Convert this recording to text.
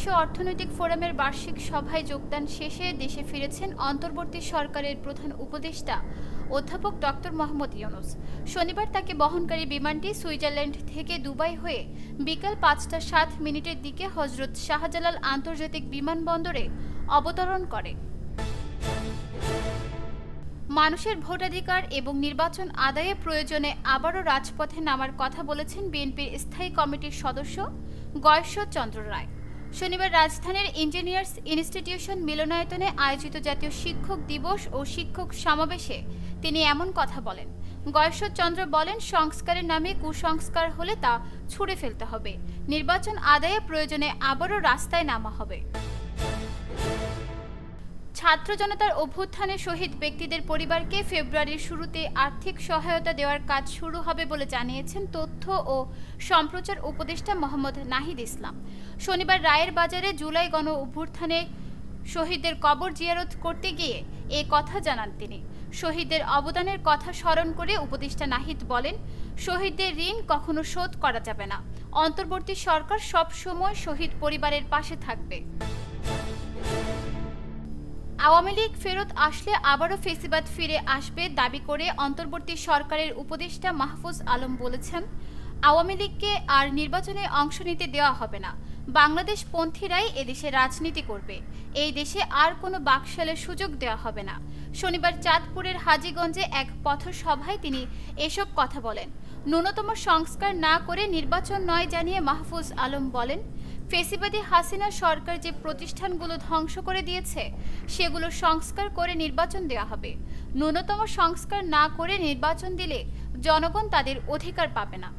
বিশ্ব অর্থনৈতিক ফোরামের বার্ষিক সভায় যোগদান শেষে দেশে ফিরেছেন অন্তর্বর্তী সরকারের প্রধান উপদেষ্টা অধ্যাপক ডক্টর মোহাম্মদ ইউনূস। শনিবার তাকে বহনকারী বিমানটি সুইজারল্যান্ড থেকে দুবাই হয়ে বিকাল ৫টা ৭ মিনিটের দিকে হজরত শাহজালাল আন্তর্জাতিক বিমানবন্দরে অবতরণ করে। মানুষের ভোটাধিকার এবং নির্বাচন আদায়ের প্রয়োজনে আবারও রাজপথে নামার কথা বলেছেন বিএনপির স্থায়ী কমিটির সদস্য গয়েশ্বর চন্দ্র রায়। শনিবার রাজধানীর ইঞ্জিনিয়ার্স ইনস্টিটিউশন মিলনায়তনে আয়োজিত জাতীয় শিক্ষক দিবস ও শিক্ষক সমাবেশে তিনি এমন কথা বলেন। গয়েশ্বর চন্দ্র বলেন, সংস্কারের নামে কুসংস্কার হলে তা ছুঁড়ে ফেলতে হবে। নির্বাচন আদায়ের প্রয়োজনে আবারও রাস্তায় নামা হবে। ছাত্র জনতার অভ্যুত্থানে শহীদ ব্যক্তিদের পরিবারকে ফেব্রুয়ারির শুরুতে আর্থিক সহায়তা দেওয়ার কাজ শুরু হবে বলে জানিয়েছেন তথ্য ও সম্প্রচার উপদেষ্টা মোহাম্মদ নাহিদ ইসলাম। শনিবার রায়ের বাজারে জুলাই গণ অভ্যুত্থানে শহীদদের কবর জিয়ারত করতে গিয়ে এ কথা জানান তিনি। শহীদদের অবদানের কথা স্মরণ করে উপদেষ্টা নাহিদ বলেন, শহীদদের ঋণ কখনো শোধ করা যাবে না। অন্তর্বর্তী সরকার সব সময় শহীদ পরিবারের পাশে থাকবে। আওয়ামী লীগ ফেরত আসলে আবারও ফেসিবাদ ফিরে আসবে দাবি করে অন্তর্বর্তী সরকারের উপদেষ্টা মাহফুজ আলম বলেছেন, আওয়ামী লীগকে আর নির্বাচনে অংশ নিতে দেওয়া হবে না। বাংলাদেশপন্থীরাই এদেশে রাজনীতি করবে। এই দেশে আর কোনো বাকশালের সুযোগ দেওয়া হবে না। শনিবার চাঁদপুরের হাজীগঞ্জে এক পথসভায় তিনি এসব কথা বলেন। ন্যূনতম সংস্কার না করে নির্বাচন নয় জানিয়ে মাহফুজ আলম বলেন, ফেসিবাদী হাসিনা সরকার যে প্রতিষ্ঠানগুলো ধ্বংস করে দিয়েছে সেগুলো সংস্কার করে নির্বাচন দেওয়া হবে। ন্যূনতম সংস্কার না করে নির্বাচন দিলে জনগণ তাদের অধিকার পাবে না।